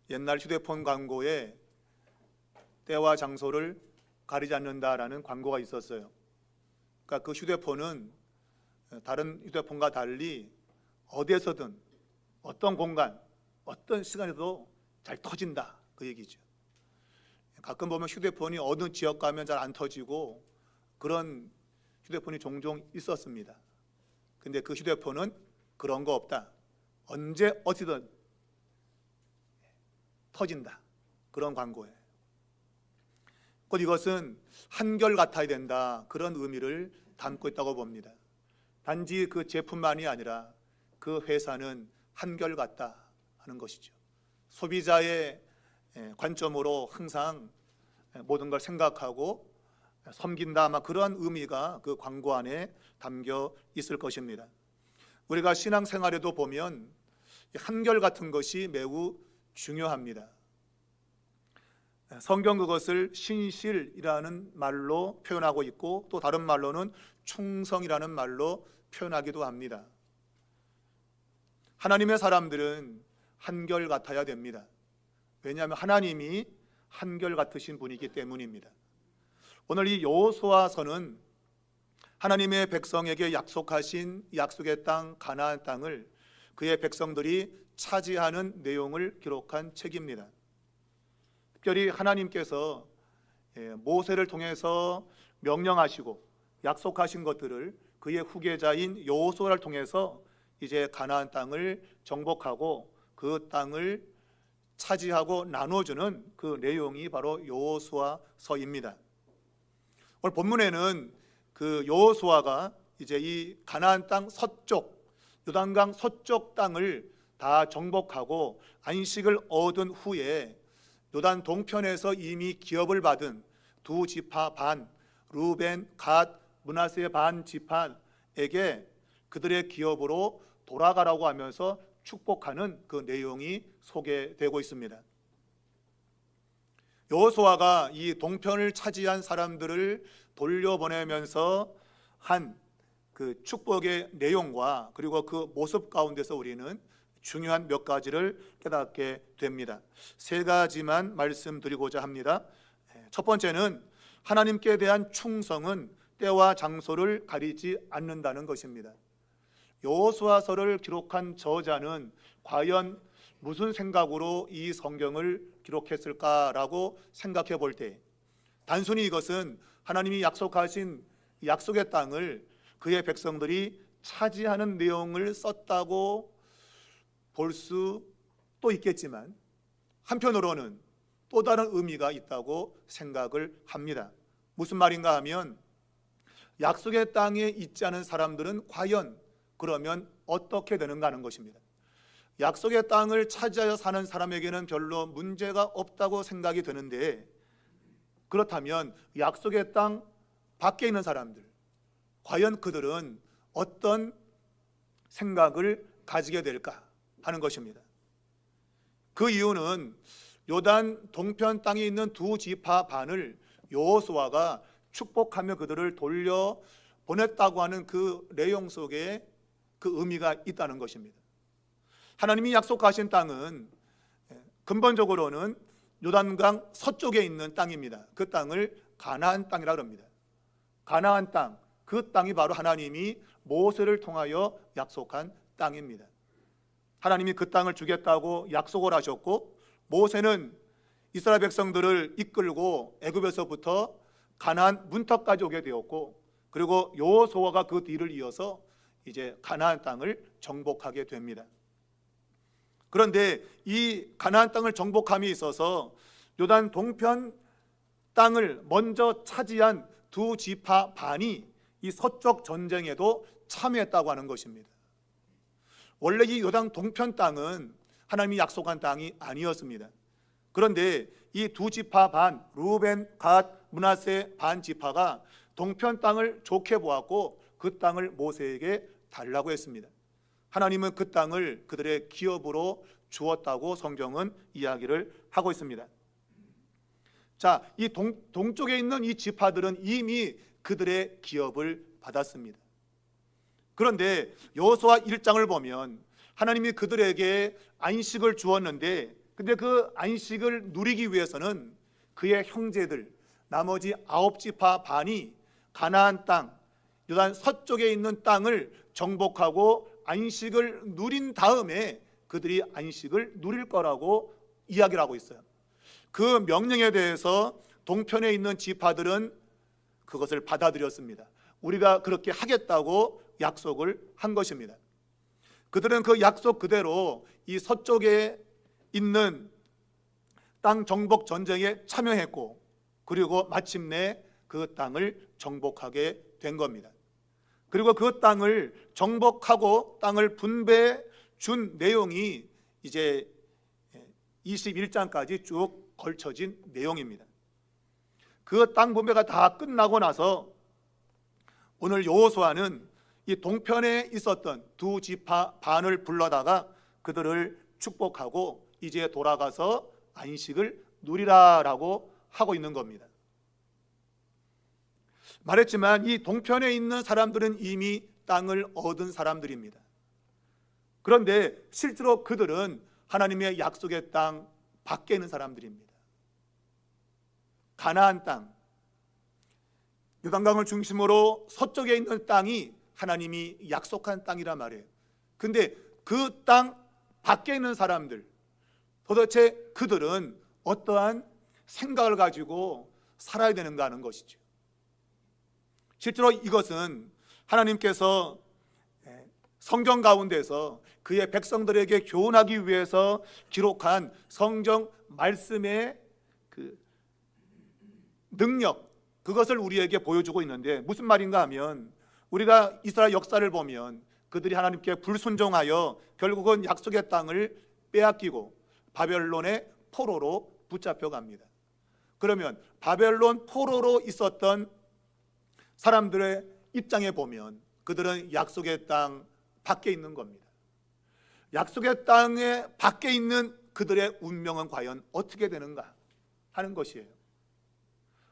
옛날 휴대폰 광고에 때와 장소를 가리지 않는다라는 광고가 있었어요. 그러니까 그 휴대폰은 다른 휴대폰과 달리 어디에서든 어떤 공간, 어떤 시간에도 잘 터진다, 그 얘기죠. 가끔 보면 휴대폰이 어느 지역 가면 잘 안 터지고 그런 휴대폰이 종종 있었습니다. 근데 그 휴대폰은 그런 거 없다. 언제 어디든 터진다. 그런 광고예요. 곧 이것은 한결같아야 된다, 그런 의미를 담고 있다고 봅니다. 단지 그 제품만이 아니라 그 회사는 한결같다 하는 것이죠. 소비자의 관점으로 항상 모든 걸 생각하고 섬긴다, 아마 그러한 의미가 그 광고 안에 담겨 있을 것입니다. 우리가 신앙생활에도 보면 한결같은 것이 매우 중요합니다. 성경 그것을 신실이라는 말로 표현하고 있고, 또 다른 말로는 충성이라는 말로 표현하기도 합니다. 하나님의 사람들은 한결같아야 됩니다. 왜냐하면 하나님이 한결같으신 분이기 때문입니다. 오늘 이 여호수아서는 하나님의 백성에게 약속하신 약속의 땅 가나안 땅을 그의 백성들이 차지하는 내용을 기록한 책입니다. 특별히 하나님께서 모세를 통해서 명령하시고 약속하신 것들을 그의 후계자인 여호수아를 통해서 이제 가나안 땅을 정복하고 그 땅을 차지하고 나눠주는 그 내용이 바로 여호수아서입니다. 오늘 본문에는 그 여호수아가 이제 이 가나안 땅 서쪽, 요단강 서쪽 땅을 다 정복하고 안식을 얻은 후에 요단 동편에서 이미 기업을 받은 두 지파 반, 루벤, 갓, 므낫세 반 지파에게 그들의 기업으로 돌아가라고 하면서 축복하는 그 내용이 소개되고 있습니다. 여호수아가 이 동편을 차지한 사람들을 돌려보내면서 한 그 축복의 내용과 그리고 그 모습 가운데서 우리는 중요한 몇 가지를 깨닫게 됩니다. 세 가지만 말씀드리고자 합니다. 첫 번째는 하나님께 대한 충성은 때와 장소를 가리지 않는다는 것입니다. 여호수아서를 기록한 저자는 과연 무슨 생각으로 이 성경을 기록했을까라고 생각해 볼 때, 단순히 이것은 하나님이 약속하신 약속의 땅을 그의 백성들이 차지하는 내용을 썼다고 볼 수도 있겠지만, 한편으로는 또 다른 의미가 있다고 생각을 합니다. 무슨 말인가 하면, 약속의 땅에 있지 않은 사람들은 과연 그러면 어떻게 되는가 하는 것입니다. 약속의 땅을 차지하여 사는 사람에게는 별로 문제가 없다고 생각이 드는데, 그렇다면 약속의 땅 밖에 있는 사람들, 과연 그들은 어떤 생각을 가지게 될까 하는 것입니다. 그 이유는 요단 동편 땅에 있는 두 지파 반을 여호수아가 축복하며 그들을 돌려 보냈다고 하는 그 내용 속에 그 의미가 있다는 것입니다. 하나님이 약속하신 땅은 근본적으로는 요단강 서쪽에 있는 땅입니다. 그 땅을 가나안 땅이라고 합니다. 가나안 땅, 그 땅이 바로 하나님이 모세를 통하여 약속한 땅입니다. 하나님이 그 땅을 주겠다고 약속을 하셨고, 모세는 이스라엘 백성들을 이끌고 애굽에서부터 가나안 문턱까지 오게 되었고, 그리고 여호수아가 그 뒤를 이어서 이제 가나안 땅을 정복하게 됩니다. 그런데 이 가나안 땅을 정복함에 있어서 요단 동편 땅을 먼저 차지한 두 지파 반이 이 서쪽 전쟁에도 참여했다고 하는 것입니다. 원래 이 요단 동편 땅은 하나님이 약속한 땅이 아니었습니다. 그런데 이 두 지파 반, 루벤, 갓, 므낫세 반 지파가 동편 땅을 좋게 보았고 그 땅을 모세에게 달라고 했습니다. 하나님은 그 땅을 그들의 기업으로 주었다고 성경은 이야기를 하고 있습니다. 자, 이 동쪽에 있는 이 지파들은 이미 그들의 기업을 받았습니다. 그런데 여호수아 1장을 보면 하나님이 그들에게 안식을 주었는데 근데 그 안식을 누리기 위해서는 그의 형제들 나머지 9지파 반이 가나안 땅, 요단 서쪽에 있는 땅을 정복하고 안식을 누린 다음에 그들이 안식을 누릴 거라고 이야기를 하고 있어요. 그 명령에 대해서 동편에 있는 지파들은 그것을 받아들였습니다. 우리가 그렇게 하겠다고 약속을 한 것입니다. 그들은 그 약속 그대로 이 서쪽에 있는 땅 정복 전쟁에 참여했고, 그리고 마침내 그 땅을 정복하게 된 겁니다. 그리고 그 땅을 정복하고 땅을 분배해 준 내용이 이제 21장까지 쭉 걸쳐진 내용입니다. 그 땅 분배가 다 끝나고 나서 오늘 여호수아는 이 동편에 있었던 두 지파 반을 불러다가 그들을 축복하고 이제 돌아가서 안식을 누리라라고 하고 있는 겁니다. 말했지만 이 동편에 있는 사람들은 이미 땅을 얻은 사람들입니다. 그런데 실제로 그들은 하나님의 약속의 땅 밖에 있는 사람들입니다. 가나안 땅, 요단강을 중심으로 서쪽에 있는 땅이 하나님이 약속한 땅이란 말이에요. 근데 그 땅 밖에 있는 사람들, 도대체 그들은 어떠한 생각을 가지고 살아야 되는가 하는 것이죠. 실제로 이것은 하나님께서 성경 가운데서 그의 백성들에게 교훈하기 위해서 기록한 성경 말씀의 그 능력, 그것을 우리에게 보여주고 있는데, 무슨 말인가 하면 우리가 이스라엘 역사를 보면 그들이 하나님께 불순종하여 결국은 약속의 땅을 빼앗기고 바벨론의 포로로 붙잡혀 갑니다. 그러면 바벨론 포로로 있었던 사람들의 입장에 보면 그들은 약속의 땅 밖에 있는 겁니다. 약속의 땅에 밖에 있는 그들의 운명은 과연 어떻게 되는가 하는 것이에요.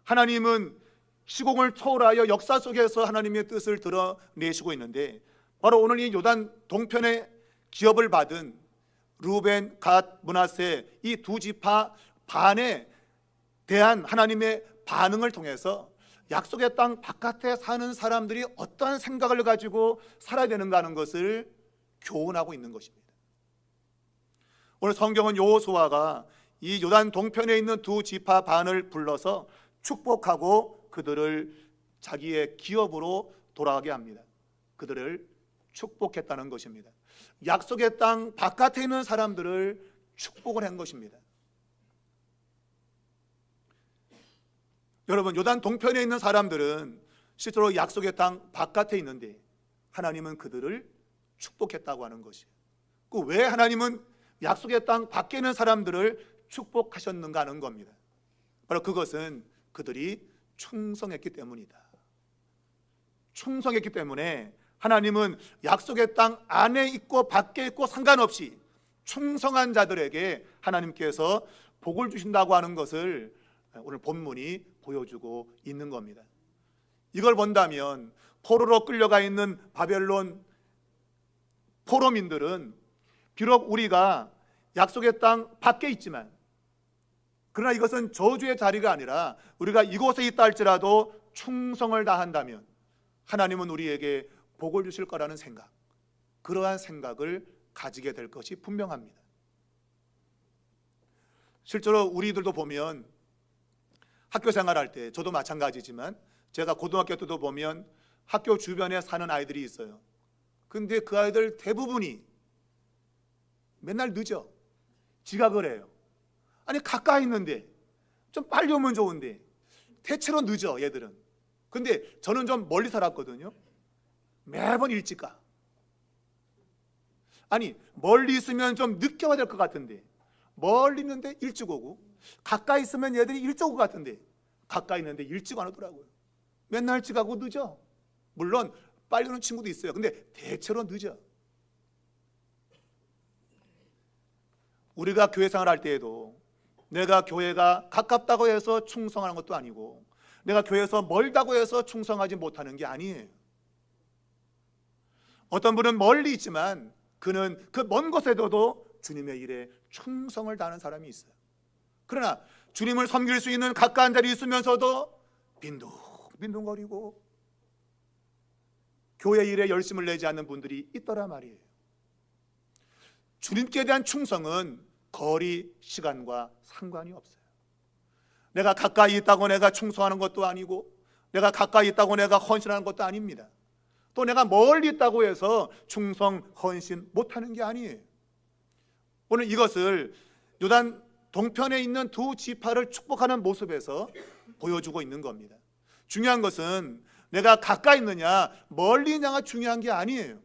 하나님은 시공을 초월하여 역사 속에서 하나님의 뜻을 드러내시고 있는데, 바로 오늘 이 요단 동편의 기업을 받은 루벤, 갓, 므낫세 이 두 지파 반에 대한 하나님의 반응을 통해서 약속의 땅 바깥에 사는 사람들이 어떠한 생각을 가지고 살아야 되는가 하는 것을 교훈하고 있는 것입니다. 오늘 성경은 여호수아가 이 요단 동편에 있는 두 지파 반을 불러서 축복하고 그들을 자기의 기업으로 돌아가게 합니다. 그들을 축복했다는 것입니다. 약속의 땅 바깥에 있는 사람들을 축복을 한 것입니다. 여러분, 요단 동편에 있는 사람들은 실제로 약속의 땅 바깥에 있는데 하나님은 그들을 축복했다고 하는 것이에요. 왜 하나님은 약속의 땅 밖에 있는 사람들을 축복하셨는가 하는 겁니다. 바로 그것은 그들이 충성했기 때문이다. 충성했기 때문에 하나님은 약속의 땅 안에 있고 밖에 있고 상관없이 충성한 자들에게 하나님께서 복을 주신다고 하는 것을 오늘 본문이 보여주고 있는 겁니다. 이걸 본다면 포로로 끌려가 있는 바벨론 포로민들은 비록 우리가 약속의 땅 밖에 있지만, 그러나 이것은 저주의 자리가 아니라 우리가 이곳에 있다 할지라도 충성을 다한다면 하나님은 우리에게 복을 주실 거라는 생각, 그러한 생각을 가지게 될 것이 분명합니다. 실제로 우리들도 보면 학교 생활할 때, 저도 마찬가지지만 제가 고등학교 때도 보면 학교 주변에 사는 아이들이 있어요. 근데 그 아이들 대부분이 맨날 늦어. 지각을 해요. 아니 가까이 있는데 좀 빨리 오면 좋은데 대체로 늦어 얘들은. 근데 저는 좀 멀리 살았거든요. 매번 일찍 가. 아니 멀리 있으면 좀 늦게 와야 될 것 같은데 멀리 있는데 일찍 오고, 가까이 있으면 얘들이 일찍 오고 같은데 가까이 있는데 일찍 안 오더라고요. 맨날 일찍 가고 늦어. 물론 빨리 오는 친구도 있어요. 근데 대체로 늦어. 우리가 교회 생활할 때에도 내가 교회가 가깝다고 해서 충성하는 것도 아니고 내가 교회에서 멀다고 해서 충성하지 못하는 게 아니에요. 어떤 분은 멀리 있지만 그는 그 먼 곳에도 주님의 일에 충성을 다하는 사람이 있어요. 그러나 주님을 섬길 수 있는 가까운 자리에 있으면서도 빈둥빈둥거리고 교회 일에 열심을 내지 않는 분들이 있더라 말이에요. 주님께 대한 충성은 거리, 시간과 상관이 없어요. 내가 가까이 있다고 내가 충성하는 것도 아니고, 내가 가까이 있다고 내가 헌신하는 것도 아닙니다. 또 내가 멀리 있다고 해서 충성, 헌신 못하는 게 아니에요. 오늘 이것을 요단 동편에 있는 두 지파를 축복하는 모습에서 보여주고 있는 겁니다. 중요한 것은 내가 가까이 있느냐 멀리 있느냐가 중요한 게 아니에요.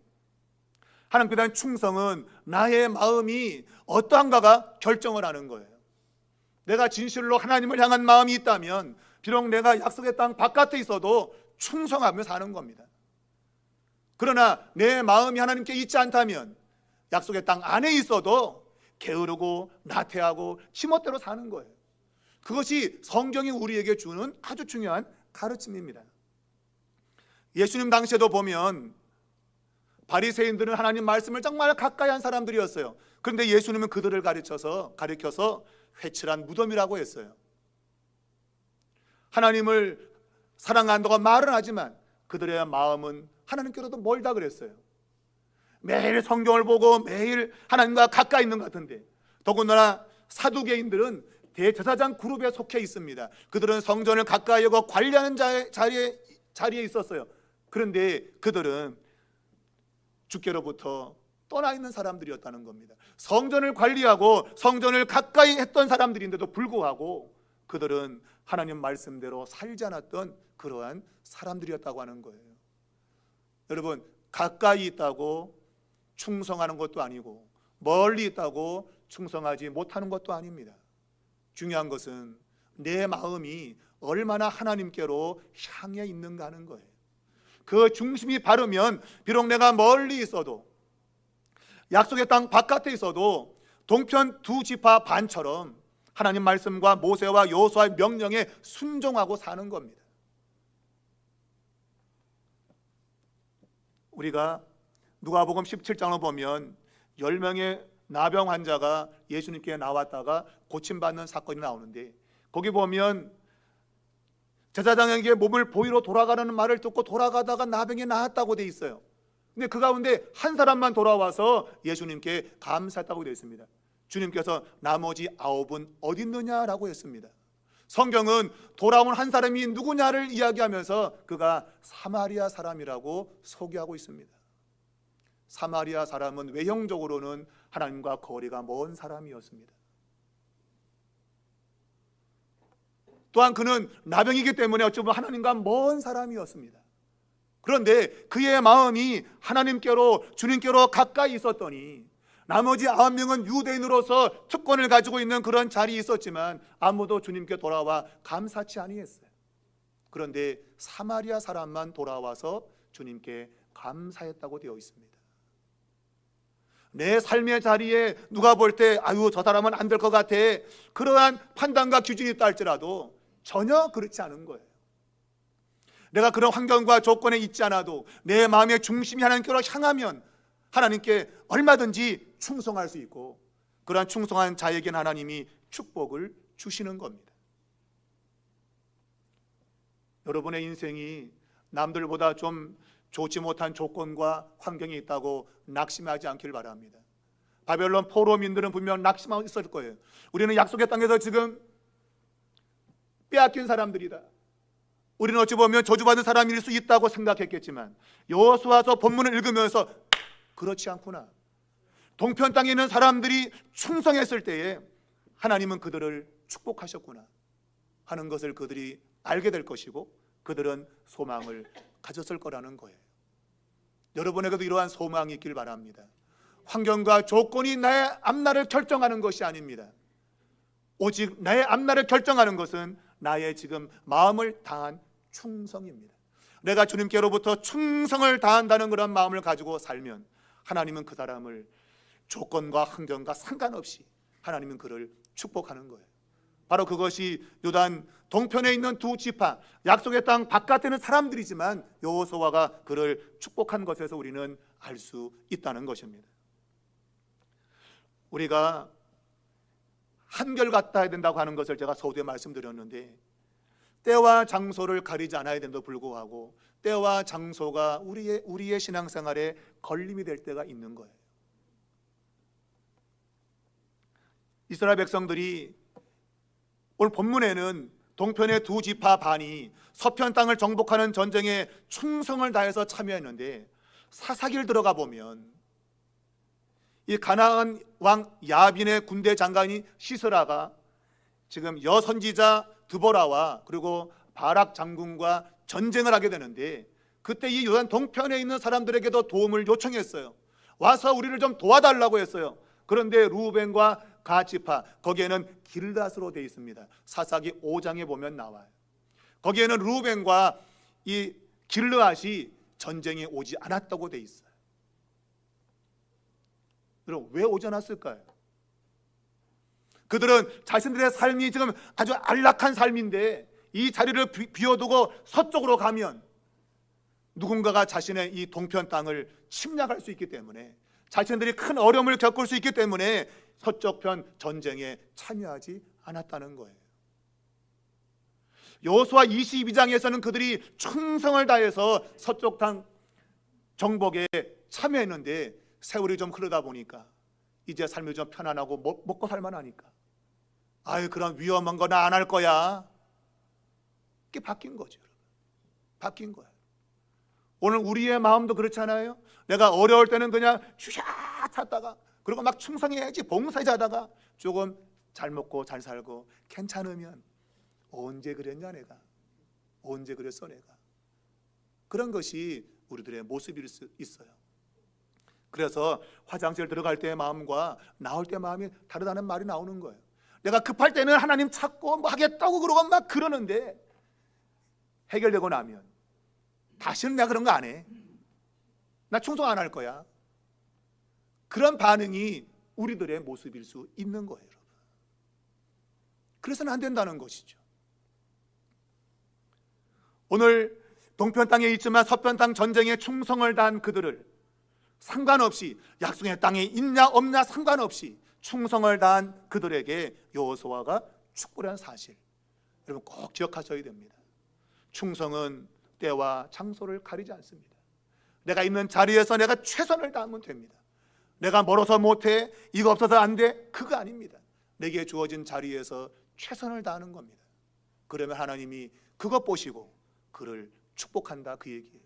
하나님께 대한 충성은 나의 마음이 어떠한가가 결정을 하는 거예요. 내가 진실로 하나님을 향한 마음이 있다면 비록 내가 약속의 땅 바깥에 있어도 충성하며 사는 겁니다. 그러나 내 마음이 하나님께 있지 않다면 약속의 땅 안에 있어도 게으르고 나태하고 지멋대로 사는 거예요. 그것이 성경이 우리에게 주는 아주 중요한 가르침입니다. 예수님 당시에도 보면 바리새인들은 하나님 말씀을 정말 가까이 한 사람들이었어요. 그런데 예수님은 그들을 가르쳐서 회칠한 무덤이라고 했어요. 하나님을 사랑한다고 말은 하지만 그들의 마음은 하나님께로도 멀다 그랬어요. 매일 성경을 보고 매일 하나님과 가까이 있는 것 같은데, 더군다나 사두개인들은 대제사장 그룹에 속해 있습니다. 그들은 성전을 가까이 하고 관리하는 자리에 있었어요. 그런데 그들은 주께로부터 떠나 있는 사람들이었다는 겁니다. 성전을 관리하고 성전을 가까이 했던 사람들인데도 불구하고 그들은 하나님 말씀대로 살지 않았던 그러한 사람들이었다고 하는 거예요. 여러분, 가까이 있다고 충성하는 것도 아니고 멀리 있다고 충성하지 못하는 것도 아닙니다. 중요한 것은 내 마음이 얼마나 하나님께로 향해 있는가 하는 거예요. 그 중심이 바르면 비록 내가 멀리 있어도, 약속의 땅 바깥에 있어도 동편 두 지파 반처럼 하나님 말씀과 모세와 여호수아의 명령에 순종하고 사는 겁니다. 우리가 누가복음 17장을 보면 10명의 나병 환자가 예수님께 나왔다가 고침받는 사건이 나오는데, 거기 보면 제사장에게 몸을 보이러 돌아가라는 말을 듣고 돌아가다가 나병이 나았다고 돼 있어요. 근데 그 가운데 한 사람만 돌아와서 예수님께 감사했다고 되어 있습니다. 주님께서 나머지 9은 어디 있느냐라고 했습니다. 성경은 돌아온 한 사람이 누구냐를 이야기하면서 그가 사마리아 사람이라고 소개하고 있습니다. 사마리아 사람은 외형적으로는 하나님과 거리가 먼 사람이었습니다. 또한 그는 나병이기 때문에 어찌 보면 하나님과 먼 사람이었습니다. 그런데 그의 마음이 하나님께로, 주님께로 가까이 있었더니 나머지 9명은 유대인으로서 특권을 가지고 있는 그런 자리에 있었지만 아무도 주님께 돌아와 감사치 아니했어요. 그런데 사마리아 사람만 돌아와서 주님께 감사했다고 되어 있습니다. 내 삶의 자리에 누가 볼 때 아유 저 사람은 안 될 것 같아, 그러한 판단과 기준이 있다 할지라도 전혀 그렇지 않은 거예요. 내가 그런 환경과 조건에 있지 않아도 내 마음의 중심이 하나님께로 향하면 하나님께 얼마든지 충성할 수 있고, 그러한 충성한 자에게는 하나님이 축복을 주시는 겁니다. 여러분의 인생이 남들보다 좀 좋지 못한 조건과 환경이 있다고 낙심하지 않길 바랍니다. 바벨론 포로민들은 분명 낙심하고 있을 거예요. 우리는 약속의 땅에서 지금 빼앗긴 사람들이다, 우리는 어찌 보면 저주받은 사람일 수 있다고 생각했겠지만 여호수아서 본문을 읽으면서 그렇지 않구나, 동편 땅에 있는 사람들이 충성했을 때에 하나님은 그들을 축복하셨구나 하는 것을 그들이 알게 될 것이고, 그들은 소망을 가졌을 거라는 거예요. 여러분에게도 이러한 소망이 있길 바랍니다. 환경과 조건이 나의 앞날을 결정하는 것이 아닙니다. 오직 나의 앞날을 결정하는 것은 나의 지금 마음을 다한 충성입니다. 내가 주님께로부터 충성을 다한다는 그런 마음을 가지고 살면 하나님은 그 사람을 조건과 환경과 상관없이 하나님은 그를 축복하는 거예요. 바로 그것이 요단 동편에 있는 두 지파, 약속의 땅 바깥에는 사람들이지만 여호수아가 그를 축복한 것에서 우리는 알 수 있다는 것입니다. 우리가 한결같다 해야 된다고 하는 것을 제가 서두에 말씀드렸는데, 때와 장소를 가리지 않아야 된다고 불구하고 때와 장소가 우리의 신앙생활에 걸림이 될 때가 있는 거예요. 이스라엘 백성들이 오늘 본문에는 동편의 두 지파 반이 서편 땅을 정복하는 전쟁에 충성을 다해서 참여했는데, 사사기를 들어가 보면 이 가나안 왕 야빈의 군대 장관이 시스라가 지금 여선지자 드보라와 그리고 바락 장군과 전쟁을 하게 되는데, 그때 이 요단 동편에 있는 사람들에게도 도움을 요청했어요. 와서 우리를 좀 도와달라고 했어요. 그런데 루벤과 갓지파, 거기에는 길앗으로 되어 있습니다. 사사기 5장에 보면 나와요. 거기에는 루벤과 이 길앗이 전쟁에 오지 않았다고 되어 있어요. 여러분, 왜 오지 않았을까요? 그들은 자신들의 삶이 지금 아주 안락한 삶인데 이 자리를 비워두고 서쪽으로 가면 누군가가 자신의 이 동편 땅을 침략할 수 있기 때문에, 자신들이 큰 어려움을 겪을 수 있기 때문에 서쪽편 전쟁에 참여하지 않았다는 거예요. 여호수아 22장에서는 그들이 충성을 다해서 서쪽 땅 정복에 참여했는데, 세월이 좀 흐르다 보니까 이제 삶이 좀 편안하고 먹고 살만하니까 아유, 그런 위험한 거 나 안 할 거야, 이게 바뀐 거죠. 바뀐 거예요. 오늘 우리의 마음도 그렇잖아요. 내가 어려울 때는 그냥 슈샤 찾다가, 그리고 막 충성해야지 봉사자 하다가 조금 잘 먹고 잘 살고 괜찮으면 언제 그랬냐, 내가 언제 그랬어 내가. 그런 것이 우리들의 모습일 수 있어요. 그래서 화장실 들어갈 때의 마음과 나올 때 마음이 다르다는 말이 나오는 거예요. 내가 급할 때는 하나님 찾고 뭐 하겠다고 그러고 막 그러는데, 해결되고 나면 다시는 내가 그런 거 안 해, 나 충성 안 할 거야, 그런 반응이 우리들의 모습일 수 있는 거예요, 여러분. 그래서는 안 된다는 것이죠. 오늘 동편 땅에 있지만 서편 땅 전쟁에 충성을 다한 그들을 상관없이, 약속의 땅에 있냐 없냐 상관없이 충성을 다한 그들에게 여호수아가 축복한 사실, 여러분 꼭 기억하셔야 됩니다. 충성은 때와 장소를 가리지 않습니다. 내가 있는 자리에서 내가 최선을 다하면 됩니다. 내가 멀어서 못해, 이거 없어서 안 돼, 그거 아닙니다. 내게 주어진 자리에서 최선을 다하는 겁니다. 그러면 하나님이 그것 보시고 그를 축복한다, 그 얘기예요.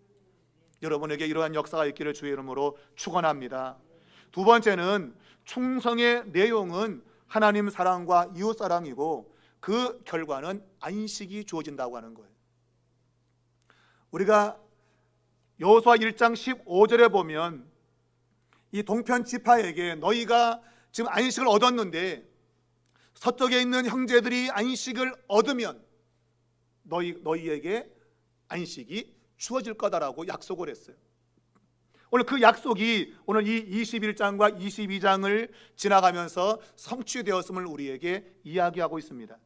여러분에게 이러한 역사가 있기를 주의 이름으로 축원합니다. 두 번째는 충성의 내용은 하나님 사랑과 이웃 사랑이고, 그 결과는 안식이 주어진다고 하는 거예요. 우리가 여호수아 1장 15절에 보면 이 동편 지파에게 너희가 지금 안식을 얻었는데 서쪽에 있는 형제들이 안식을 얻으면 너희에게 안식이 주어질 거다라고 약속을 했어요. 오늘 그 약속이 오늘 이 21장과 22장을 지나가면서 성취되었음을 우리에게 이야기하고 있습니다.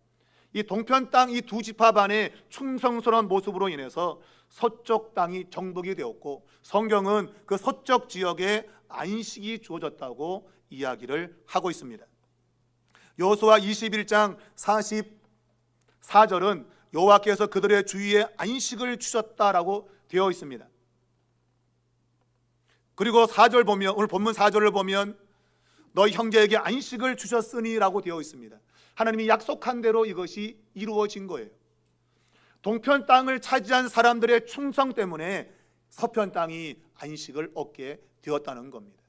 이 동편 땅 이 두 지파 반의 충성스러운 모습으로 인해서 서쪽 땅이 정복이 되었고, 성경은 그 서쪽 지역에 안식이 주어졌다고 이야기를 하고 있습니다. 여호수아 21장 44절은 여호와께서 그들의 주위에 안식을 주셨다라고 되어 있습니다. 그리고 4절 보면, 오늘 본문 4절을 보면 너희 형제에게 안식을 주셨으니라고 되어 있습니다. 하나님이 약속한 대로 이것이 이루어진 거예요. 동편 땅을 차지한 사람들의 충성 때문에 서편 땅이 안식을 얻게 되었다는 겁니다.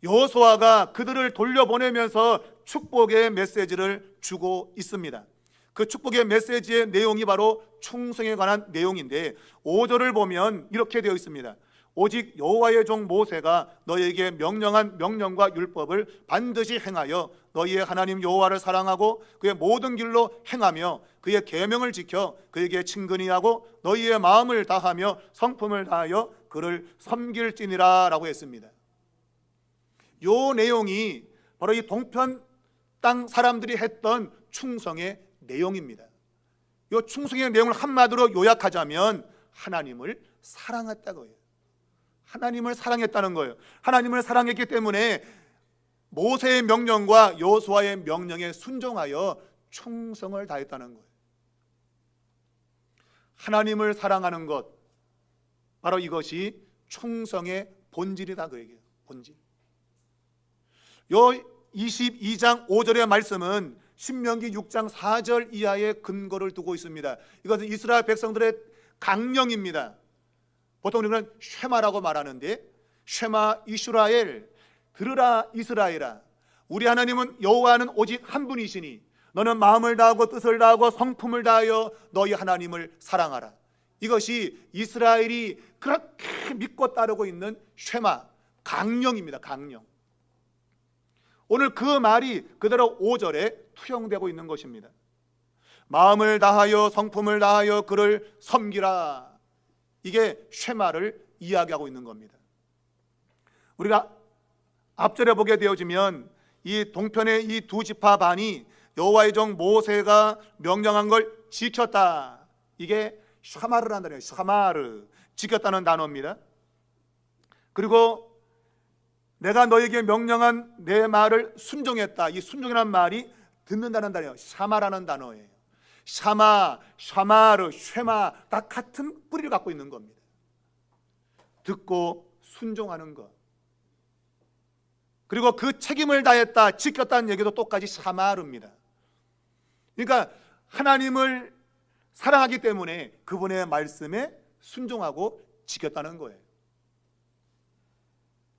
여호수아가 그들을 돌려보내면서 축복의 메시지를 주고 있습니다. 그 축복의 메시지의 내용이 바로 충성에 관한 내용인데, 5절을 보면 이렇게 되어 있습니다. 오직 여호와의 종 모세가 너희에게 명령한 명령과 율법을 반드시 행하여 너희의 하나님 여호와를 사랑하고 그의 모든 길로 행하며 그의 계명을 지켜 그에게 친근히 하고 너희의 마음을 다하며 성품을 다하여 그를 섬길지니라 라고 했습니다. 이 내용이 바로 이 동편 땅 사람들이 했던 충성의 내용입니다. 이 충성의 내용을 한마디로 요약하자면 하나님을 사랑했다고 해요. 하나님을 사랑했다는 거예요. 하나님을 사랑했기 때문에 모세의 명령과 여호수아의 명령에 순종하여 충성을 다했다는 거예요. 하나님을 사랑하는 것, 바로 이것이 충성의 본질이다, 그 얘기예요. 본질. 요 22장 5절의 말씀은 신명기 6장 4절 이하의 근거를 두고 있습니다. 이것은 이스라엘 백성들의 강령입니다. 보통 우리는 쉐마라고 말하는데, 쉐마 이스라엘, 들으라 이스라엘아, 우리 하나님은 여호와는 오직 한 분이시니 너는 마음을 다하고 뜻을 다하고 성품을 다하여 너희 하나님을 사랑하라. 이것이 이스라엘이 그렇게 믿고 따르고 있는 쉐마, 강령입니다. 강령. 오늘 그 말이 그대로 5절에 투영되고 있는 것입니다. 마음을 다하여 성품을 다하여 그를 섬기라. 이게 쉐마를 이야기하고 있는 겁니다. 우리가 앞절에 보게 되어지면 이 동편의 이 두 지파 반이 여호와의 종 모세가 명령한 걸 지켰다. 이게 샤마르라는 단어예요. 샤마르, 지켰다는 단어입니다. 그리고 내가 너에게 명령한 내 말을 순종했다. 이 순종이라는 말이 듣는다는 단어예요. 샤마라는 단어예요. 샤마, 샤마르, 쉐마 다 같은 뿌리를 갖고 있는 겁니다. 듣고 순종하는 것. 그리고 그 책임을 다했다, 지켰다는 얘기도 똑같이 샤마르입니다. 그러니까 하나님을 사랑하기 때문에 그분의 말씀에 순종하고 지켰다는 거예요.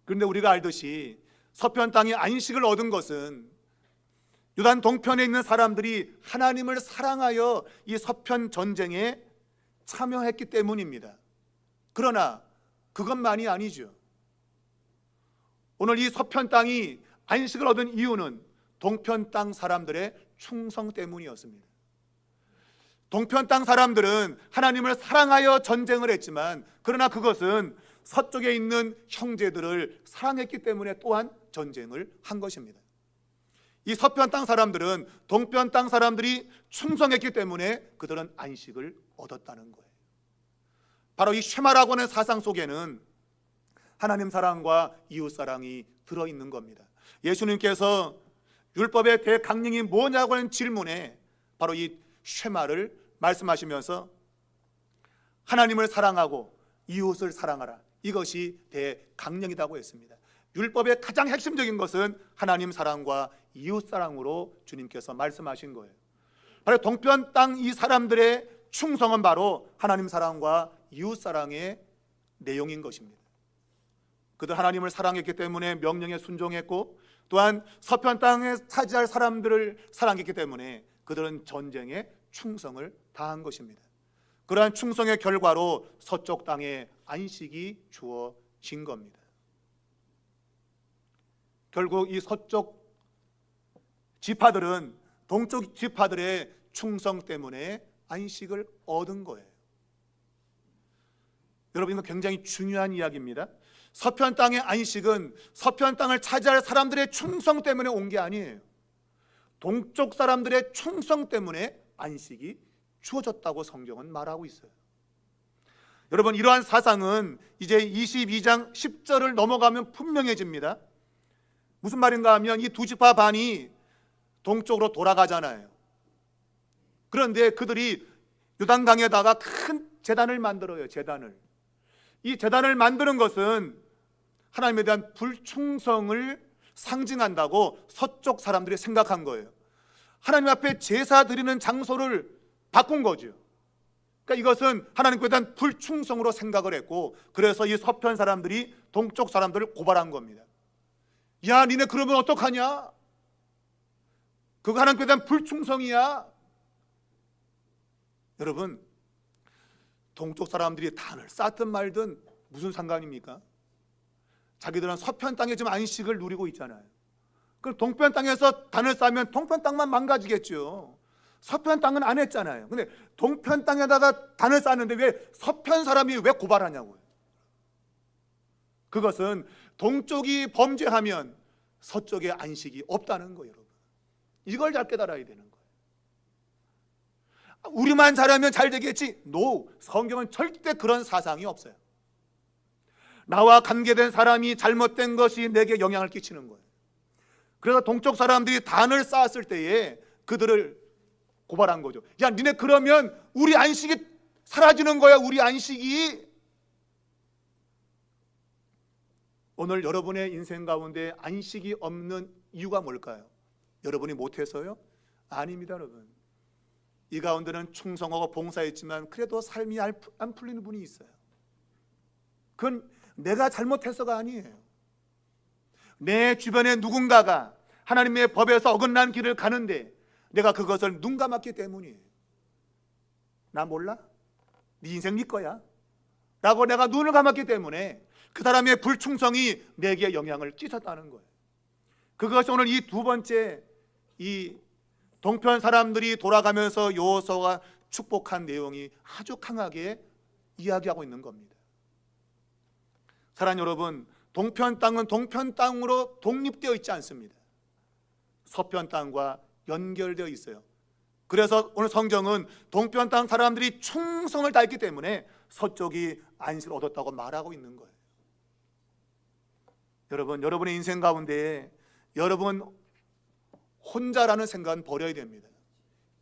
그런데 우리가 알듯이 서편 땅에 안식을 얻은 것은 요단 동편에 있는 사람들이 하나님을 사랑하여 이 서편 전쟁에 참여했기 때문입니다. 그러나 그것만이 아니죠. 오늘 이 서편 땅이 안식을 얻은 이유는 동편 땅 사람들의 충성 때문이었습니다. 동편 땅 사람들은 하나님을 사랑하여 전쟁을 했지만, 그러나 그것은 서쪽에 있는 형제들을 사랑했기 때문에 또한 전쟁을 한 것입니다. 이 서편 땅 사람들은 동편 땅 사람들이 충성했기 때문에 그들은 안식을 얻었다는 거예요. 바로 이 쉐마라고 하는 사상 속에는 하나님 사랑과 이웃 사랑이 들어있는 겁니다. 예수님께서 율법의 대강령이 뭐냐고 하는 질문에 바로 이 쉐마를 말씀하시면서 하나님을 사랑하고 이웃을 사랑하라, 이것이 대강령이라고 했습니다. 율법의 가장 핵심적인 것은 하나님 사랑과 이웃 사랑으로 주님께서 말씀하신 거예요. 바로 동편 땅 이 사람들의 충성은 바로 하나님 사랑과 이웃 사랑의 내용인 것입니다. 그들 하나님을 사랑했기 때문에 명령에 순종했고, 또한 서편 땅에 차지할 사람들을 사랑했기 때문에 그들은 전쟁에 충성을 다한 것입니다. 그러한 충성의 결과로 서쪽 땅에 안식이 주어진 겁니다. 결국 이 서쪽 지파들은 동쪽 지파들의 충성 때문에 안식을 얻은 거예요. 여러분, 이거 굉장히 중요한 이야기입니다. 서편 땅의 안식은 서편 땅을 차지할 사람들의 충성 때문에 온 게 아니에요. 동쪽 사람들의 충성 때문에 안식이 주어졌다고 성경은 말하고 있어요. 여러분, 이러한 사상은 이제 22장 10절을 넘어가면 분명해집니다. 무슨 말인가 하면 이 두 지파 반이 동쪽으로 돌아가잖아요. 그런데 그들이 요단강에다가 큰 제단을 만들어요. 제단을. 이 제단을 만드는 것은 하나님에 대한 불충성을 상징한다고 서쪽 사람들이 생각한 거예요. 하나님 앞에 제사 드리는 장소를 바꾼 거죠. 그러니까 이것은 하나님께 대한 불충성으로 생각을 했고, 그래서 이 서편 사람들이 동쪽 사람들을 고발한 겁니다. 야, 니네 그러면 어떡하냐? 그거 하나님께 대한 불충성이야. 여러분, 동쪽 사람들이 단을 쌓든 말든 무슨 상관입니까? 자기들은 서편 땅에 지금 안식을 누리고 있잖아요. 그럼 동편 땅에서 단을 쌓으면 동편 땅만 망가지겠죠. 서편 땅은 안 했잖아요. 근데 동편 땅에다가 단을 쌓는데 왜 서편 사람이 왜 고발하냐고요. 그것은 동쪽이 범죄하면 서쪽에 안식이 없다는 거예요. 여러분, 이걸 잘 깨달아야 되는 거예요. 우리만 잘하면 잘 되겠지? No, 성경은 절대 그런 사상이 없어요. 나와 관계된 사람이 잘못된 것이 내게 영향을 끼치는 거예요. 그래서 동쪽 사람들이 단을 쌓았을 때에 그들을 고발한 거죠. 야, 니네 그러면 우리 안식이 사라지는 거야. 우리 안식이. 오늘 여러분의 인생 가운데 안식이 없는 이유가 뭘까요? 여러분이 못해서요? 아닙니다, 여러분. 이 가운데는 충성하고 봉사했지만 그래도 삶이 안 풀리는 분이 있어요. 그건 내가 잘못해서가 아니에요. 내 주변에 누군가가 하나님의 법에서 어긋난 길을 가는데 내가 그것을 눈 감았기 때문이에요. 나 몰라? 네 인생 네 거야 라고 내가 눈을 감았기 때문에 그 사람의 불충성이 내게 영향을 끼쳤다는 거예요. 그것이 오늘 이 두 번째, 이 동편 사람들이 돌아가면서 여호수아가 축복한 내용이 아주 강하게 이야기하고 있는 겁니다. 사랑하는 여러분, 동편 땅은 동편 땅으로 독립되어 있지 않습니다. 서편 땅과 연결되어 있어요. 그래서 오늘 성경은 동편 땅 사람들이 충성을 다했기 때문에 서쪽이 안식을 얻었다고 말하고 있는 거예요. 여러분, 여러분의 인생 가운데 여러분 혼자라는 생각은 버려야 됩니다.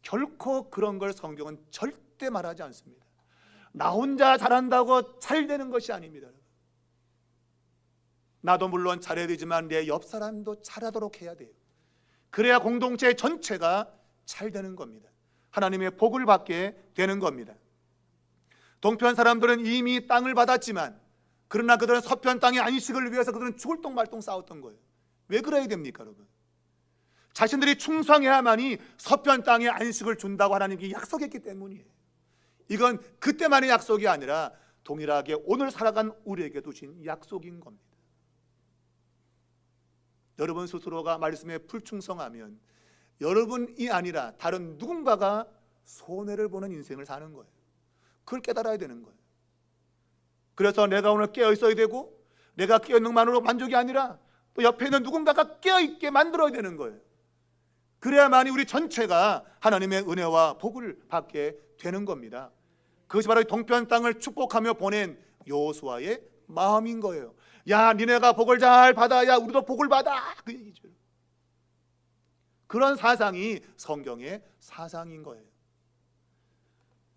결코 그런 걸 성경은 절대 말하지 않습니다. 나 혼자 잘한다고 잘 되는 것이 아닙니다. 나도 물론 잘해야 되지만 내 옆 사람도 잘하도록 해야 돼요. 그래야 공동체 전체가 잘 되는 겁니다. 하나님의 복을 받게 되는 겁니다. 동편 사람들은 이미 땅을 받았지만 그러나 그들은 서편 땅의 안식을 위해서 그들은 죽을 똥 말똥 싸웠던 거예요. 왜 그래야 됩니까, 여러분? 자신들이 충성해야만이 서편 땅의 안식을 준다고 하나님께 약속했기 때문이에요. 이건 그때만의 약속이 아니라 동일하게 오늘 살아간 우리에게 두신 약속인 겁니다. 여러분 스스로가 말씀에 불충성하면 여러분이 아니라 다른 누군가가 손해를 보는 인생을 사는 거예요. 그걸 깨달아야 되는 거예요. 그래서 내가 오늘 깨어 있어야 되고 내가 깨어 있는 것만으로 만족이 아니라 또 옆에 있는 누군가가 깨어 있게 만들어야 되는 거예요. 그래야만이 우리 전체가 하나님의 은혜와 복을 받게 되는 겁니다. 그것이 바로 동편 땅을 축복하며 보낸 여호수아의 마음인 거예요. 야, 니네가 복을 잘 받아야 우리도 복을 받아, 그 얘기죠. 그런 사상이 성경의 사상인 거예요.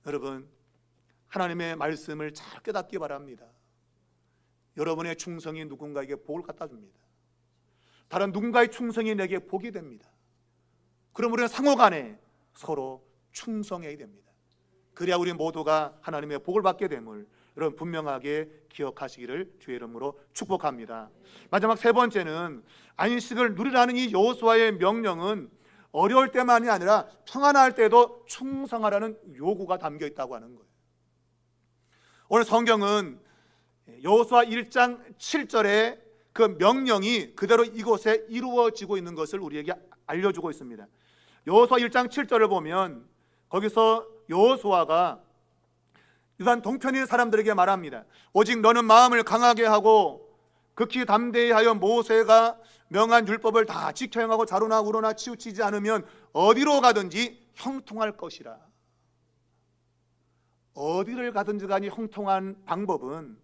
여러분, 하나님의 말씀을 잘 깨닫기 바랍니다. 여러분의 충성이 누군가에게 복을 갖다 줍니다. 다른 누군가의 충성이 내게 복이 됩니다. 그럼 우리는 상호간에 서로 충성해야 됩니다. 그래야 우리 모두가 하나님의 복을 받게 됨을 여러분 분명하게 기억하시기를 주의 이름으로 축복합니다. 마지막 세 번째는 안식을 누리라는 이 여호수아의 명령은 어려울 때만이 아니라 평안할 때도 충성하라는 요구가 담겨 있다고 하는 거예요. 오늘 성경은 여호수아 1장 7절에 그 명령이 그대로 이곳에 이루어지고 있는 것을 우리에게 알려주고 있습니다. 여호수아 1장 7절을 보면 거기서 여호수아가 유단 동편의 사람들에게 말합니다. 오직 너는 마음을 강하게 하고 극히 담대히 하여 모세가 명한 율법을 다 지켜 행하고 자로나 우로나 치우치지 않으면 어디로 가든지 형통할 것이라. 어디를 가든지 간이 형통한 방법은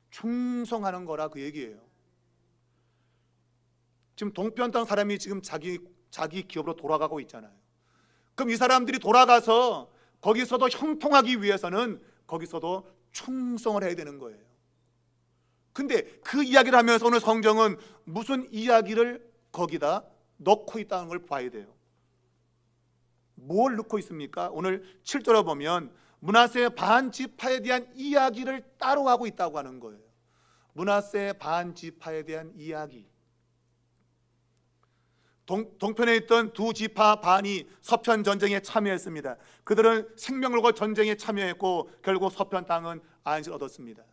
충성하는 거라 그 얘기예요. 지금 동편 땅 사람이 지금 자기 기업으로 돌아가고 있잖아요. 그럼 이 사람들이 돌아가서 거기서도 형통하기 위해서는 거기서도 충성을 해야 되는 거예요. 근데 그 이야기를 하면서 오늘 성경은 무슨 이야기를 거기다 넣고 있다는 걸 봐야 돼요. 뭘 넣고 있습니까? 오늘 7절에 보면 므낫세 반 지파에 대한 이야기를 따로 하고 있다고 하는 거예요. 므낫세 반 지파에 대한 이야기. 동편에 있던 두 지파 반이 서편 전쟁에 참여했습니다. 그들은 생명을 걸고 전쟁에 참여했고 결국 서편 땅은 안식을 얻었습니다.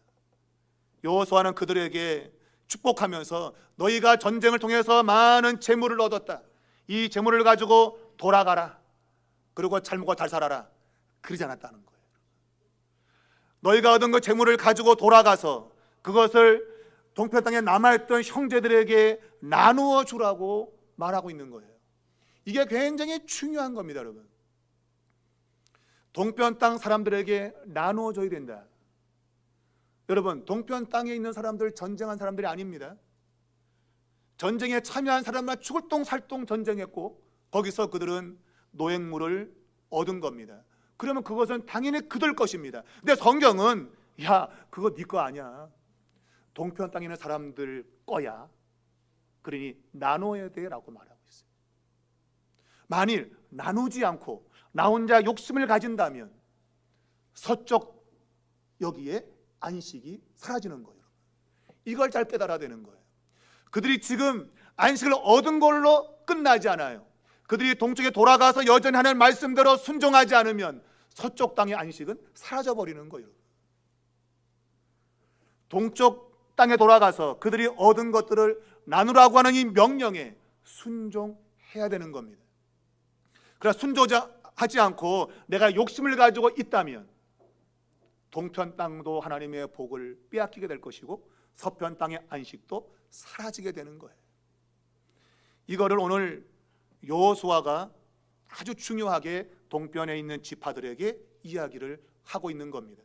여호수아는 그들에게 축복하면서 너희가 전쟁을 통해서 많은 재물을 얻었다. 이 재물을 가지고 돌아가라. 그리고 잘 먹고 잘 살아라. 그러지 않았다는 거예요. 너희가 얻은 그 재물을 가지고 돌아가서 그것을 동편 땅에 남아있던 형제들에게 나누어 주라고 말하고 있는 거예요. 이게 굉장히 중요한 겁니다, 여러분. 동편 땅 사람들에게 나누어 줘야 된다. 여러분, 동편 땅에 있는 사람들 전쟁한 사람들이 아닙니다. 전쟁에 참여한 사람만 죽을 똥살똥 전쟁했고 거기서 그들은 노획물을 얻은 겁니다. 그러면 그것은 당연히 그들 것입니다. 근데 성경은 야, 그거 네 거 아니야. 동편 땅에 있는 사람들 거야. 그러니 나눠야 돼 라고 말하고 있어요. 만일 나누지 않고 나 혼자 욕심을 가진다면 서쪽 여기에 안식이 사라지는 거예요. 이걸 잘 깨달아야 되는 거예요. 그들이 지금 안식을 얻은 걸로 끝나지 않아요. 그들이 동쪽에 돌아가서 여전히 하는 말씀대로 순종하지 않으면 서쪽 땅의 안식은 사라져버리는 거예요. 동쪽 땅에 돌아가서 그들이 얻은 것들을 나누라고 하는 이 명령에 순종해야 되는 겁니다. 그러나 순종하지 않고 내가 욕심을 가지고 있다면 동편 땅도 하나님의 복을 빼앗기게 될 것이고 서편 땅의 안식도 사라지게 되는 거예요. 이거를 오늘 여호수아가 아주 중요하게 동편에 있는 지파들에게 이야기를 하고 있는 겁니다.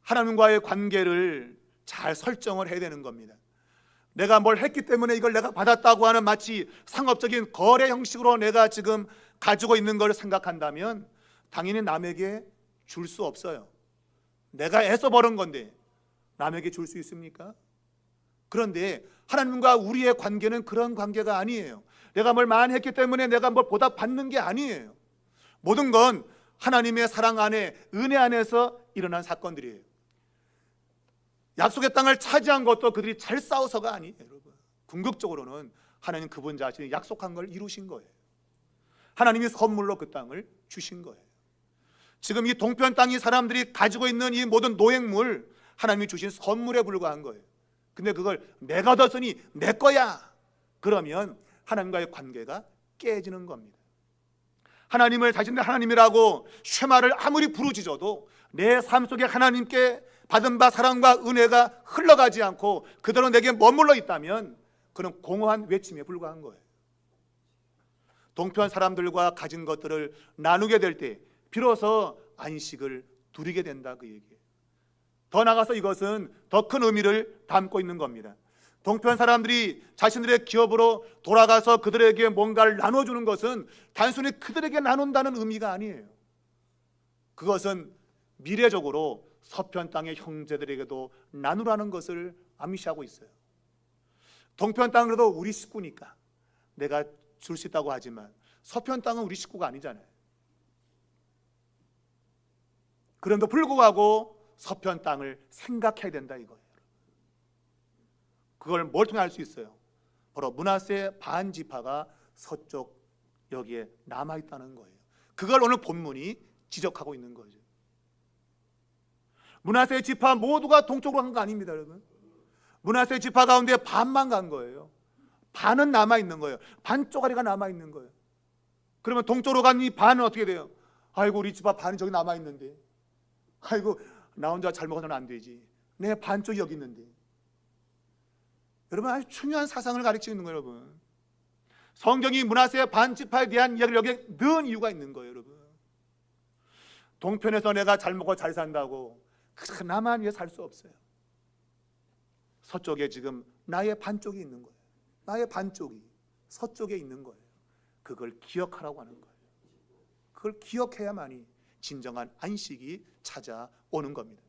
하나님과의 관계를 잘 설정을 해야 되는 겁니다. 내가 뭘 했기 때문에 이걸 내가 받았다고 하는 마치 상업적인 거래 형식으로 내가 지금 가지고 있는 걸 생각한다면 당연히 남에게 줄 수 없어요. 내가 애써 버는 건데 남에게 줄 수 있습니까? 그런데 하나님과 우리의 관계는 그런 관계가 아니에요. 내가 뭘 많이 했기 때문에 내가 뭘 보답받는 게 아니에요. 모든 건 하나님의 사랑 안에, 은혜 안에서 일어난 사건들이에요. 약속의 땅을 차지한 것도 그들이 잘 싸워서가 아니에요. 여러분, 궁극적으로는 하나님 그분 자신이 약속한 걸 이루신 거예요. 하나님이 선물로 그 땅을 주신 거예요. 지금 이 동편 땅이 사람들이 가지고 있는 이 모든 노획물, 하나님이 주신 선물에 불과한 거예요. 근데 그걸 내가 얻었으니 내 거야, 그러면 하나님과의 관계가 깨지는 겁니다. 하나님을 자신의 하나님이라고 쉐마를 아무리 부르짖어도 내 삶 속에 하나님께 받은 바 사랑과 은혜가 흘러가지 않고 그대로 내게 머물러 있다면 그는 공허한 외침에 불과한 거예요. 동편 사람들과 가진 것들을 나누게 될 때 비로소 안식을 누리게 된다, 그 얘기예요. 더 나아가서 이것은 더 큰 의미를 담고 있는 겁니다. 동편 사람들이 자신들의 기업으로 돌아가서 그들에게 뭔가를 나눠주는 것은 단순히 그들에게 나눈다는 의미가 아니에요. 그것은 미래적으로 서편 땅의 형제들에게도 나누라는 것을 암시하고 있어요. 동편 땅은 그래도 우리 식구니까 내가 줄 수 있다고 하지만 서편 땅은 우리 식구가 아니잖아요. 그럼에도 불구하고 서편 땅을 생각해야 된다, 이거예요. 그걸 뭘 통해 알 수 있어요? 바로 므낫세 반 지파가 서쪽 여기에 남아있다는 거예요. 그걸 오늘 본문이 지적하고 있는 거죠. 므낫세 지파 모두가 동쪽으로 간 거 아닙니다, 여러분. 므낫세 지파 가운데 반만 간 거예요. 반은 남아있는 거예요. 반 쪼가리가 남아있는 거예요. 그러면 동쪽으로 간 이 반은 어떻게 돼요? 아이고, 우리 지파 반이 저기 남아있는데, 아이고, 나 혼자 잘 먹어서는 안 되지, 내 반쪽이 여기 있는데. 여러분, 아주 중요한 사상을 가르치고 있는 거예요. 여러분, 성경이 므낫세 반지파에 대한 이야기를 여기에 넣은 이유가 있는 거예요. 여러분, 동편에서 내가 잘 먹고 잘 산다고 나만 위해 살 수 없어요. 서쪽에 지금 나의 반쪽이 있는 거예요. 나의 반쪽이 서쪽에 있는 거예요. 그걸 기억하라고 하는 거예요. 그걸 기억해야만이 진정한 안식이 찾아오는 겁니다.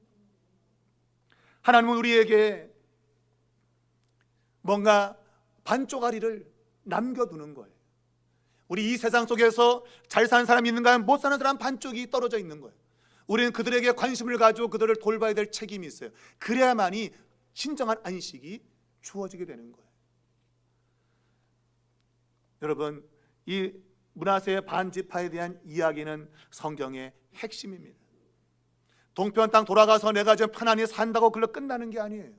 하나님은 우리에게 뭔가 반쪽아리를 남겨두는 거예요. 우리 이 세상 속에서 잘 사는 사람이 있는가 하면 못 사는 사람 반쪽이 떨어져 있는 거예요. 우리는 그들에게 관심을 가지고 그들을 돌봐야 될 책임이 있어요. 그래야만이 진정한 안식이 주어지게 되는 거예요. 여러분, 이 므낫세 반지파에 대한 이야기는 성경의 핵심입니다. 동편 땅 돌아가서 내가 좀 편안히 산다고 그걸로 끝나는 게 아니에요.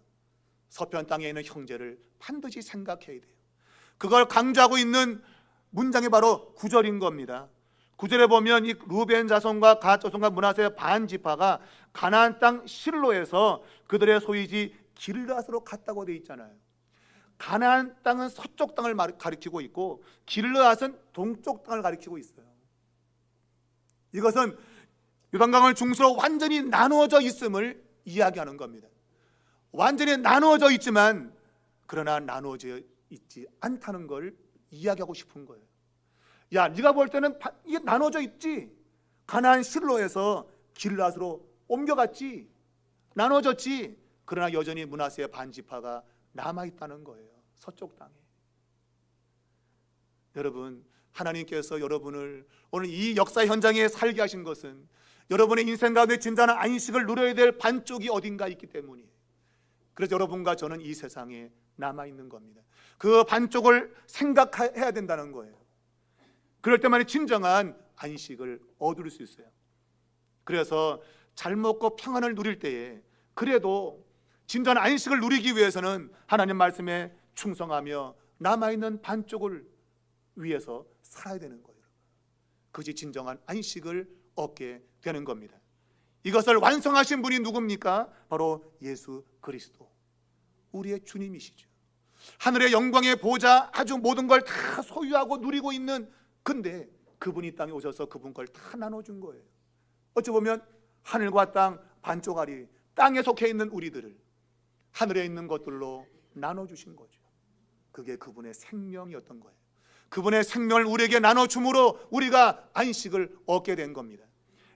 서편 땅에 있는 형제를 반드시 생각해야 돼요. 그걸 강조하고 있는 문장이 바로 9절인 겁니다. 9절에 보면 이 루벤 자손과 갓 자손과 므낫세 반 지파가 가나안 땅 실로에서 그들의 소유지 길르앗으로 갔다고 되어 있잖아요. 가나안 땅은 서쪽 땅을 가리키고 있고 길르앗은 동쪽 땅을 가리키고 있어요. 이것은 요단강을 중수로 완전히 나누어져 있음을 이야기하는 겁니다. 완전히 나누어져 있지만 그러나 나누어져 있지 않다는 걸 이야기하고 싶은 거예요. 야, 네가 볼 때는 이게 나눠져 있지. 가나안 실로에서 길앗으로 옮겨갔지. 나눠졌지. 그러나 여전히 므낫세의 반지파가 남아있다는 거예요. 서쪽 땅에. 여러분, 하나님께서 여러분을 오늘 이 역사 현장에 살게 하신 것은 여러분의 인생 가운데 진정한 안식을 누려야 될 반쪽이 어딘가 있기 때문이에요. 그래서 여러분과 저는 이 세상에 남아있는 겁니다. 그 반쪽을 생각해야 된다는 거예요. 그럴 때만 진정한 안식을 얻을 수 있어요. 그래서 잘 먹고 평안을 누릴 때에 그래도 진정한 안식을 누리기 위해서는 하나님 말씀에 충성하며 남아있는 반쪽을 위해서 살아야 되는 거예요. 그것이 진정한 안식을 얻게 되는 겁니다. 이것을 완성하신 분이 누굽니까? 바로 예수 그리스도, 우리의 주님이시죠. 하늘의 영광의 보좌, 아주 모든 걸 다 소유하고 누리고 있는, 근데 그분이 땅에 오셔서 그분 걸 다 나눠준 거예요. 어찌 보면 하늘과 땅 반쪽짜리 땅에 속해 있는 우리들을 하늘에 있는 것들로 나눠주신 거죠. 그게 그분의 생명이었던 거예요. 그분의 생명을 우리에게 나눠줌으로 우리가 안식을 얻게 된 겁니다.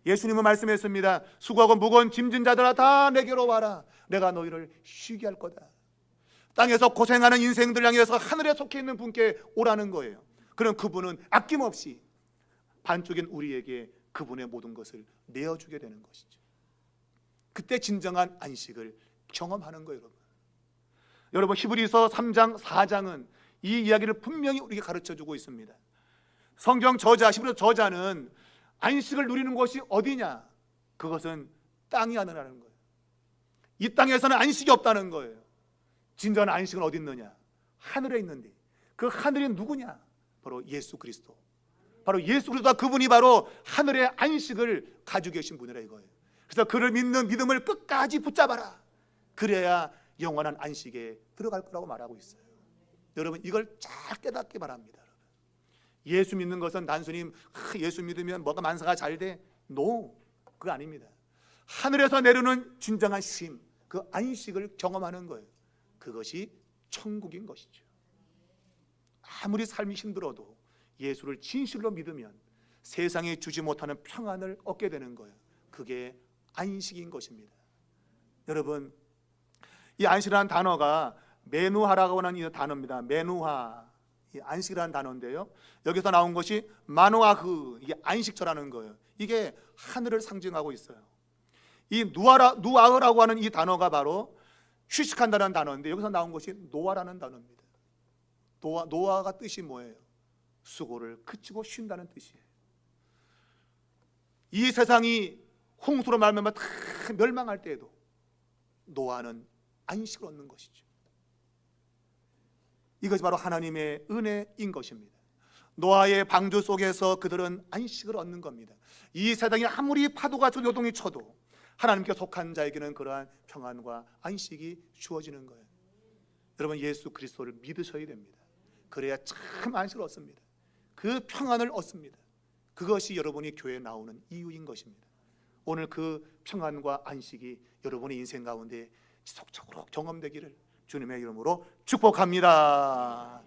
예수님은 말씀했습니다. 수고하고 무거운 짐진 자들아 다 내게로 와라. 내가 너희를 쉬게 할 거다. 땅에서 고생하는 인생들 향해서 하늘에 속해 있는 분께 오라는 거예요. 그럼 그분은 아낌없이 반쪽인 우리에게 그분의 모든 것을 내어주게 되는 것이죠. 그때 진정한 안식을 경험하는 거예요. 여러분, 히브리서 3장 4장은 이 이야기를 분명히 우리에게 가르쳐주고 있습니다. 성경 저자, 히브리서 저자는 안식을 누리는 곳이 어디냐? 그것은 땅이 아니라는 거예요. 이 땅에서는 안식이 없다는 거예요. 진정한 안식은 어디 있느냐? 하늘에 있는데, 그 하늘이 누구냐? 바로 예수 그리스도. 바로 예수 그리스도가, 그분이 바로 하늘의 안식을 가지고 계신 분이라 이거예요. 그래서 그를 믿는 믿음을 끝까지 붙잡아라. 그래야 영원한 안식에 들어갈 거라고 말하고 있어요. 여러분, 이걸 잘 깨닫기 바랍니다. 예수 믿는 것은 단순히 예수 믿으면 뭐가 만사가 잘 돼? No, 그거 아닙니다. 하늘에서 내려오는 진정한 쉼, 그 안식을 경험하는 거예요. 그것이 천국인 것이죠. 아무리 삶이 힘들어도 예수를 진실로 믿으면 세상에 주지 못하는 평안을 얻게 되는 거예요. 그게 안식인 것입니다. 여러분, 이 안식이라는 단어가 메누하라고 하는 이 단어입니다. 메누하, 이 안식이라는 단어인데요, 여기서 나온 것이 마노아흐, 이게 안식처라는 거예요. 이게 하늘을 상징하고 있어요. 이 누아흐라고 하는 이 단어가 바로 휴식한다는 단어인데, 여기서 나온 것이 노아라는 단어입니다. 노아가 뜻이 뭐예요? 수고를 그치고 쉰다는 뜻이에요. 이 세상이 홍수로 말미암아 다 멸망할 때에도 노아는 안식을 얻는 것이죠. 이것이 바로 하나님의 은혜인 것입니다. 노아의 방주 속에서 그들은 안식을 얻는 겁니다. 이 세상에 아무리 파도가 요동이 쳐도 하나님께 속한 자에게는 그러한 평안과 안식이 주어지는 거예요. 여러분, 예수 그리스도를 믿으셔야 됩니다. 그래야 참 안식을 얻습니다. 그 평안을 얻습니다. 그것이 여러분이 교회에 나오는 이유인 것입니다. 오늘 그 평안과 안식이 여러분의 인생 가운데 지속적으로 경험되기를 주님의 이름으로 축복합니다.